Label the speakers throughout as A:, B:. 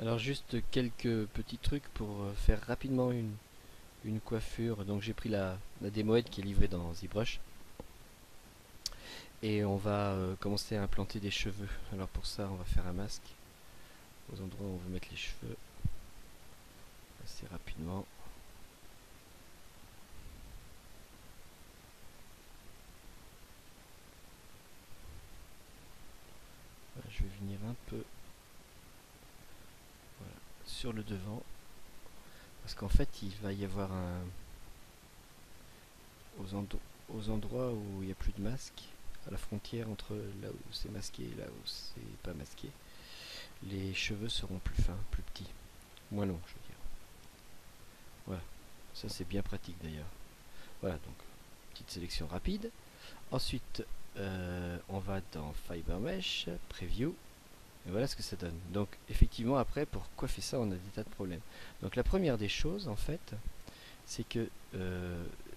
A: Alors juste quelques petits trucs pour faire rapidement une coiffure. Donc j'ai pris la démoette qui est livrée dans ZBrush et on va commencer à implanter des cheveux. Alors pour ça on va faire un masque aux endroits où on veut mettre les cheveux assez rapidement. Voilà, je vais venir un peu voilà, sur le devant parce qu'en fait il va y avoir aux endroits où il n'y a plus de masque, à la frontière entre là où c'est masqué et là où c'est pas masqué, les cheveux seront plus fins, plus petits, moins longs je veux dire. Voilà, ça c'est bien pratique d'ailleurs. Voilà, donc petite sélection rapide. Ensuite, on va dans Fiber Mesh, Preview, et voilà ce que ça donne. Donc effectivement après pour coiffer ça on a des tas de problèmes. Donc la première des choses en fait, c'est que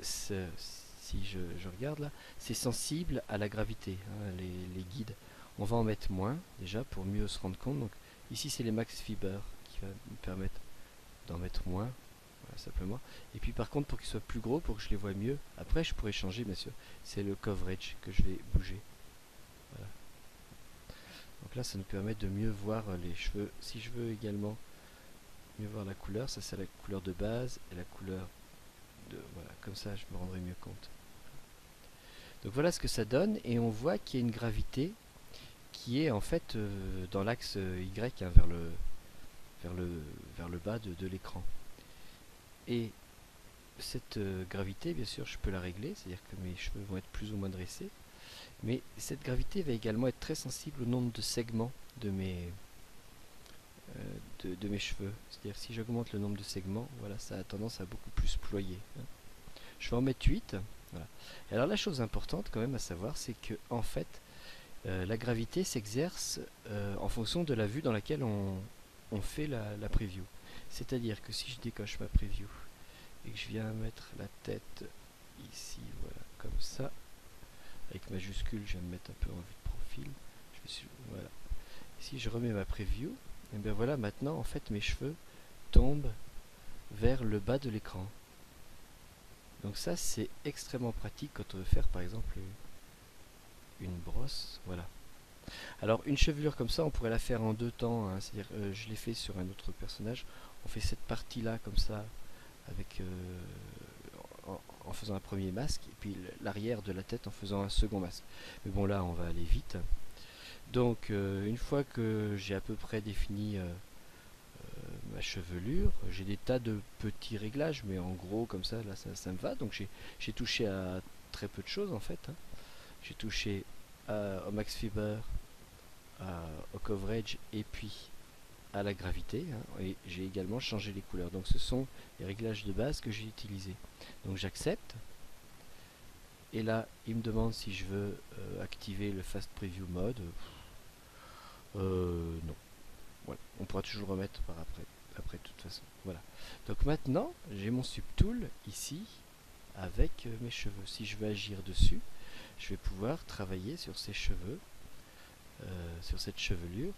A: si je regarde là, c'est sensible à la gravité, hein, les guides. On va en mettre moins déjà pour mieux se rendre compte. Donc ici c'est les max fiber qui va me permettre d'en mettre moins, voilà, simplement. Et puis par contre pour qu'ils soient plus gros, pour que je les vois mieux, après je pourrais changer bien sûr. C'est le coverage que je vais bouger. Voilà. Donc là ça nous permet de mieux voir les cheveux. Si je veux également mieux voir la couleur, ça c'est la couleur de base et la couleur voilà, comme ça je me rendrai mieux compte. Donc voilà ce que ça donne et on voit qu'il y a une gravité qui est en fait dans l'axe Y, hein, vers le, vers le bas de l'écran. Et cette gravité, bien sûr, je peux la régler, c'est-à-dire que mes cheveux vont être plus ou moins dressés, mais cette gravité va également être très sensible au nombre de segments de de mes cheveux. C'est-à-dire si j'augmente le nombre de segments, voilà, ça a tendance à beaucoup plus ployer, hein. Je vais en mettre 8. Voilà. Et alors la chose importante quand même à savoir, c'est que en fait, la gravité s'exerce en fonction de la vue dans laquelle on fait la preview. C'est-à-dire que si je décoche ma preview et que je viens mettre la tête ici, voilà, comme ça, avec majuscule, je viens me mettre un peu en vue de profil. Voilà. Si je remets ma preview, et bien voilà, maintenant en fait mes cheveux tombent vers le bas de l'écran. Donc ça c'est extrêmement pratique quand on veut faire par exemple une brosse, voilà. Alors une chevelure comme ça on pourrait la faire en deux temps, hein. C'est-à-dire je l'ai fait sur un autre personnage, on fait cette partie là comme ça avec en faisant un premier masque et puis l'arrière de la tête en faisant un second masque. Mais bon là on va aller vite. Donc une fois que j'ai à peu près défini ma chevelure, j'ai des tas de petits réglages mais en gros comme ça là ça me va. Donc j'ai touché à très peu de choses en fait, hein. J'ai touché au max fiber, au coverage et puis à la gravité, hein, et j'ai également changé les couleurs. Donc ce sont les réglages de base que j'ai utilisés. Donc j'accepte et là il me demande si je veux activer le fast preview mode. Non, voilà. On pourra toujours le remettre par après de toute façon. Voilà. Donc maintenant j'ai mon subtool ici avec mes cheveux. Si je veux agir dessus, je vais pouvoir travailler sur ces cheveux, sur cette chevelure,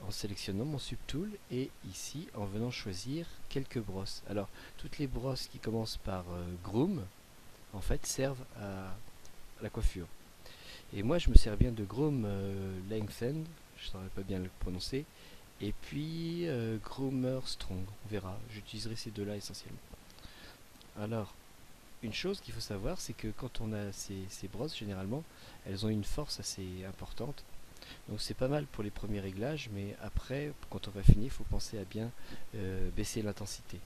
A: en sélectionnant mon subtool et ici en venant choisir quelques brosses. Alors toutes les brosses qui commencent par groom en fait servent à la coiffure. Et moi je me sers bien de groom lengthen, je ne saurais pas bien le prononcer, et puis groomer strong, on verra, j'utiliserai ces deux là essentiellement. Alors une chose qu'il faut savoir, c'est que quand on a ces brosses, généralement elles ont une force assez importante. Donc c'est pas mal pour les premiers réglages, mais après, quand on va finir, il faut penser à bien baisser l'intensité.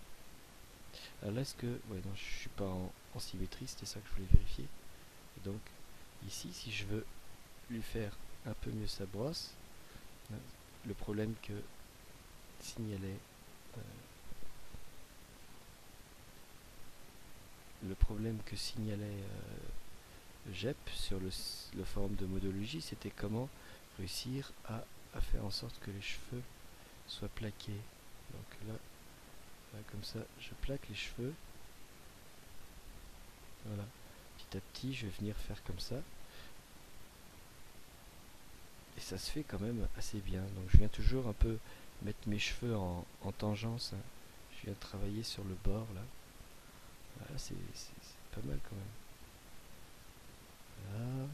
A: Alors là, est-ce que... Ouais, non, je suis pas en symétrie, c'était ça que je voulais vérifier. Et donc, ici, si je veux lui faire un peu mieux sa brosse, le problème que signalait... le problème que signalait JEP sur le forum de modologie, c'était comment réussir à faire en sorte que les cheveux soient plaqués. Donc là, comme ça, je plaque les cheveux. Voilà. Petit à petit, je vais venir faire comme ça. Et ça se fait quand même assez bien. Donc je viens toujours un peu mettre mes cheveux en tangence, hein. Je viens de travailler sur le bord là. Voilà, c'est pas mal quand même. Voilà.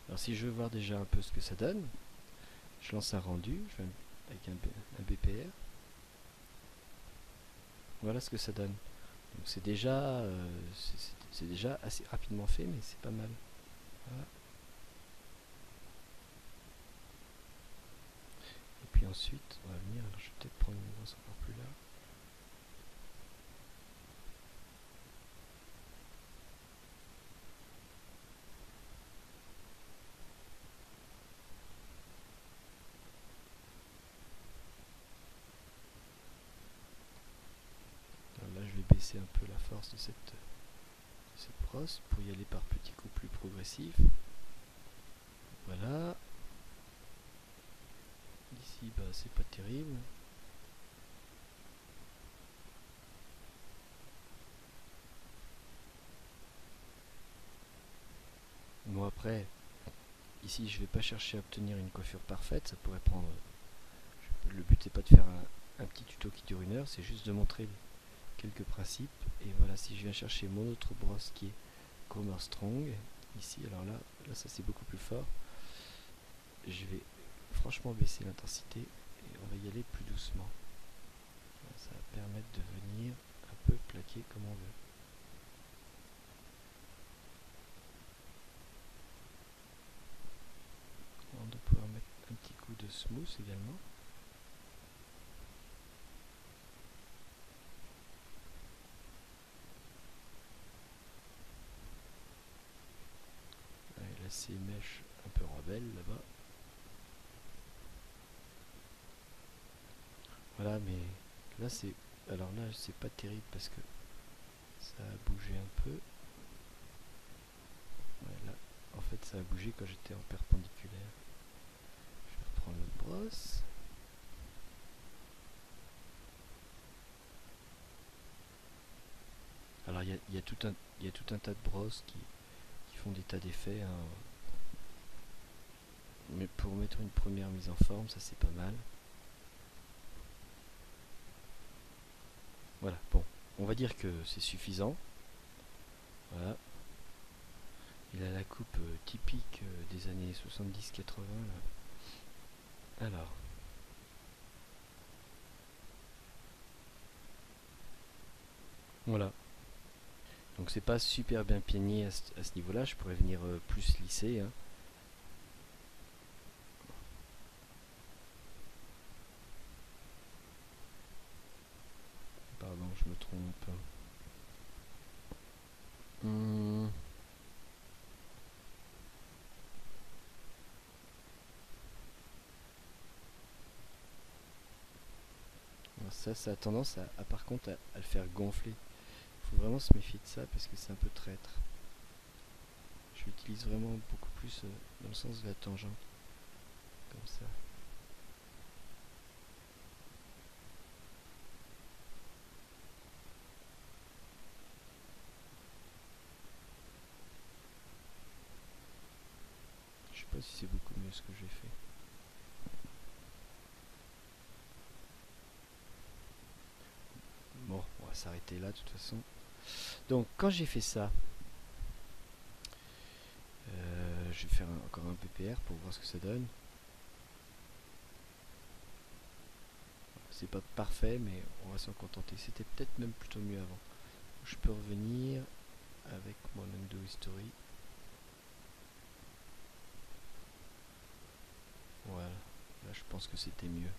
A: Alors si je veux voir déjà un peu ce que ça donne, je lance un rendu avec un BPR. Voilà ce que ça donne. Donc c'est déjà assez rapidement fait, mais c'est pas mal. Voilà. Et puis ensuite, on va venir. Alors je vais peut-être prendre une brosse encore plus large. Alors là, je vais baisser un peu la force de cette brosse pour y aller par petits coups plus progressifs. Voilà. Ici, bah, c'est pas terrible. Bon, après, ici, je vais pas chercher à obtenir une coiffure parfaite. Ça pourrait prendre. Le but n'est pas de faire un petit tuto qui dure 1 heure, c'est juste de montrer quelques principes. Et voilà, si je viens chercher mon autre brosse qui est Groomer Strong, ici, alors là ça c'est beaucoup plus fort. Je vais franchement baisser l'intensité et on va y aller plus doucement. Ça va permettre de venir un peu plaquer comme on veut. On doit pouvoir mettre un petit coup de smooth également. Là c'est une mèche un peu rebelle là-bas. Voilà, mais là c'est... Alors là c'est pas terrible parce que ça a bougé un peu. Ouais, là, en fait ça a bougé quand j'étais en perpendiculaire. Je vais reprendre l'autre brosse. Alors il y a tout un tas de brosses qui font des tas d'effets, hein. Mais pour mettre une première mise en forme, ça c'est pas mal. Voilà, bon, on va dire que c'est suffisant. Voilà. Il a la coupe typique des années 70-80 là. Alors. Voilà. Donc c'est pas super bien peigné à ce niveau-là, je pourrais venir plus lisser, hein. Pardon, je me trompe. Alors ça a tendance par contre à le faire gonfler. Il faut vraiment se méfier de ça parce que c'est un peu traître. Je l'utilise vraiment beaucoup plus dans le sens de la tangente. Comme ça. Je sais pas si c'est beaucoup mieux ce que j'ai fait. Bon, on va s'arrêter là de toute façon. Donc quand j'ai fait ça, je vais faire encore un PPR pour voir ce que ça donne. C'est pas parfait, mais on va s'en contenter. C'était peut-être même plutôt mieux avant. Je peux revenir avec mon Undo History. Voilà, là je pense que c'était mieux.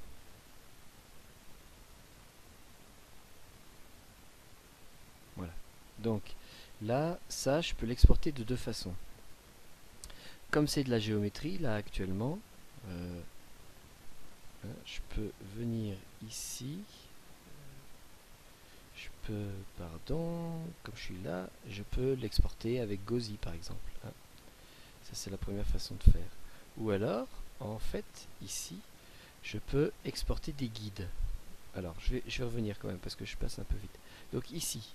A: Voilà. Donc là, ça, je peux l'exporter de deux façons. Comme c'est de la géométrie, là actuellement, je peux venir ici. Je peux, pardon, comme je suis là, je peux l'exporter avec Gauzy par exemple. Hein. Ça c'est la première façon de faire. Ou alors, en fait, ici, je peux exporter des guides. alors je vais revenir quand même parce que je passe un peu vite. Donc ici,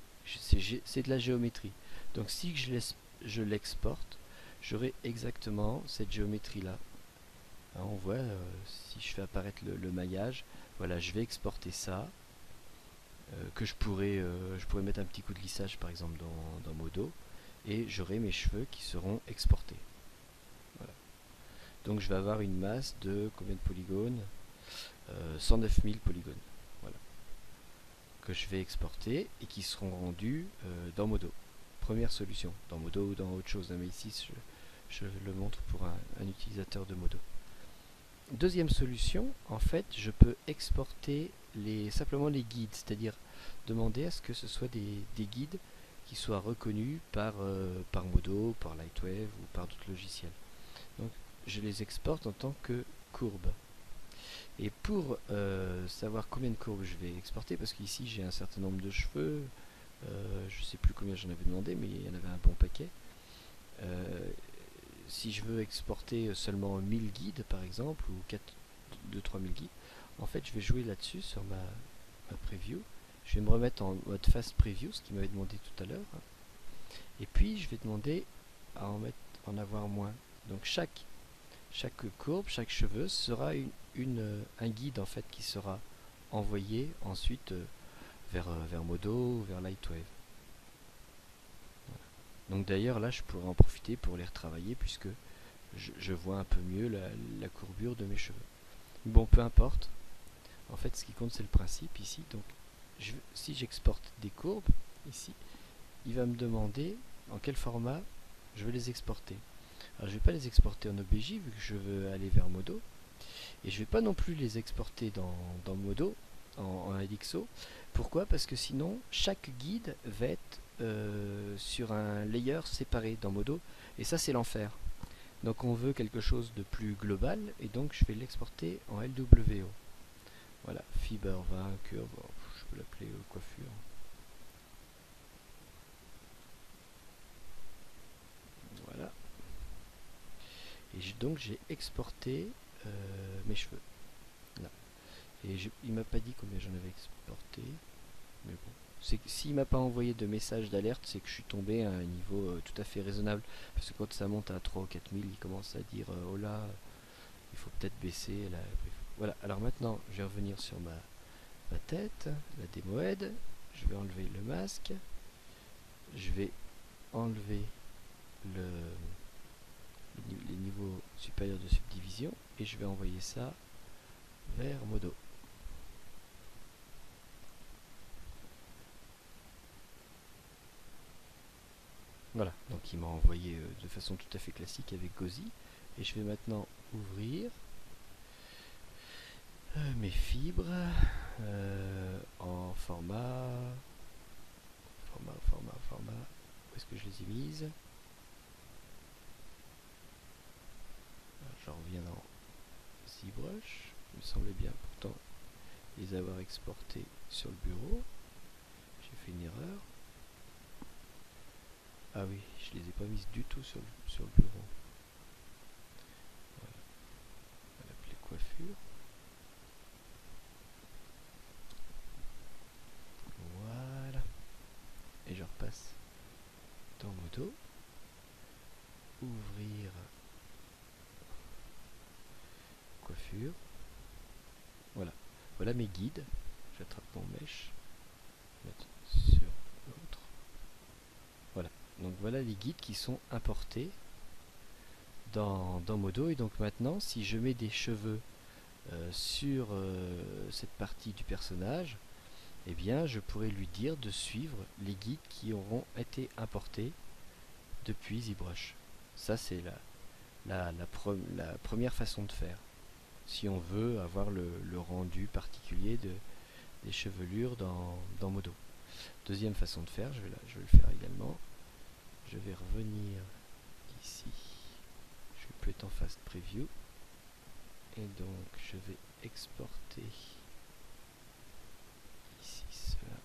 A: c'est de la géométrie. Donc si je l'exporte, j'aurai exactement cette géométrie là. Hein, on voit, si je fais apparaître le maillage, voilà, je vais exporter ça, que je pourrais mettre un petit coup de lissage par exemple dans Modo, et j'aurai mes cheveux qui seront exportés. Voilà. Donc je vais avoir une masse de combien de polygones, 109 000 polygones. Voilà. Que je vais exporter et qui seront rendus dans Modo. Première solution, dans Modo ou dans autre chose, mais ici je le montre pour un utilisateur de Modo. Deuxième solution, en fait, je peux exporter simplement les guides, c'est-à-dire demander à ce que ce soit des guides qui soient reconnus par Modo, par Lightwave ou par d'autres logiciels. Donc je les exporte en tant que courbes. Et pour savoir combien de courbes je vais exporter, parce qu'ici j'ai un certain nombre de cheveux, je ne sais plus combien j'en avais demandé, mais il y en avait un bon paquet. Si je veux exporter seulement 1000 guides par exemple, ou 2-3 000 guides, en fait je vais jouer là-dessus sur ma preview. Je vais me remettre en mode fast preview, ce qu'il m'avait demandé tout à l'heure. Et puis je vais demander à en avoir moins. Donc chaque courbe, chaque cheveu sera un guide en fait qui sera envoyé ensuite vers Modo ou vers Lightwave. Voilà. Donc d'ailleurs là je pourrais en profiter pour les retravailler puisque je vois un peu mieux la courbure de mes cheveux. Bon, peu importe. En fait ce qui compte c'est le principe ici. Donc si j'exporte des courbes ici, il va me demander en quel format je veux les exporter. Alors je ne vais pas les exporter en OBJ vu que je veux aller vers Modo. Et je ne vais pas non plus les exporter dans Modo, en LXO. Pourquoi? Parce que sinon, chaque guide va être sur un layer séparé dans Modo. Et ça, c'est l'enfer. Donc on veut quelque chose de plus global. Et donc je vais l'exporter en LWO. Voilà, fiber 20, curve, je peux l'appeler coiffure. Voilà. Et donc j'ai exporté mes cheveux. Là. Et il m'a pas dit combien j'en avais exporté. Mais bon. S'il m'a pas envoyé de message d'alerte, c'est que je suis tombé à un niveau tout à fait raisonnable. Parce que quand ça monte à 3 ou 4 000, il commence à dire oh là, il faut peut-être baisser. Là. Voilà, alors maintenant je vais revenir sur ma tête, la démohead. Je vais enlever le masque. Je vais enlever les niveaux supérieurs de subdivision et je vais envoyer ça vers Modo. Voilà, donc il m'a envoyé de façon tout à fait classique avec Gauzy et je vais maintenant ouvrir mes fibres en format, où est-ce que je les ai mises? J'en reviens dans ZBrush, il me semblait bien pourtant les avoir exportés sur le bureau. J'ai fait une erreur. Ah oui, je les ai pas mises du tout sur le bureau. Voilà. On va l'appeler coiffure. Voilà. Et je repasse dans Modo. Ouvrir coiffure. Voilà. Voilà mes guides. J'attrape mon mèche. Mettre sur l'autre. Voilà. Donc voilà les guides qui sont importés dans Modo. Et donc maintenant, si je mets des cheveux sur cette partie du personnage, eh bien je pourrais lui dire de suivre les guides qui auront été importés depuis ZBrush. Ça c'est la première façon de faire. Si on veut avoir le rendu particulier des chevelures dans Modo. Deuxième façon de faire, je vais le faire également. Je vais revenir ici. Je vais plus être en fast preview. Et donc je vais exporter ici cela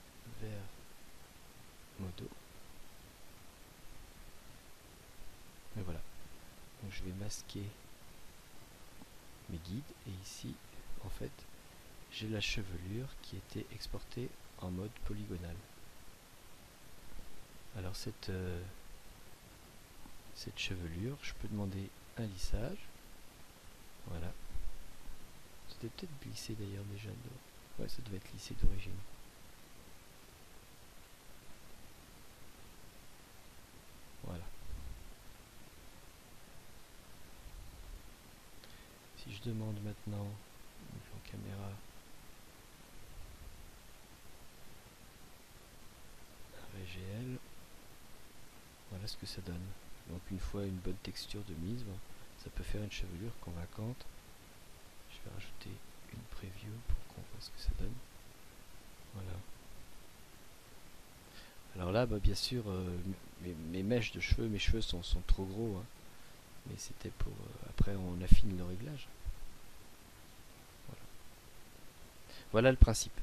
A: vers Modo. Et voilà. Donc je vais masquer mes guides et ici en fait j'ai la chevelure qui était exportée en mode polygonal. Alors cette chevelure, je peux demander un lissage. Voilà. C'était peut-être glissé d'ailleurs déjà. Ouais, ça devait être lissé d'origine. Voilà. Si je demande maintenant en caméra un VGL, voilà ce que ça donne. Donc une fois une bonne texture de mise, ça peut faire une chevelure convaincante. Je vais rajouter une preview pour qu'on voit ce que ça donne. Voilà. Alors là, bien sûr, mes mèches de cheveux, mes cheveux sont trop gros, hein. Mais c'était pour... après, on affine le réglage. Voilà. Voilà le principe.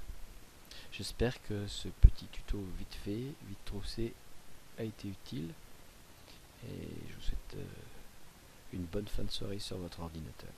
A: J'espère que ce petit tuto vite fait, vite troussé, a été utile. Et je vous souhaite une bonne fin de soirée sur votre ordinateur.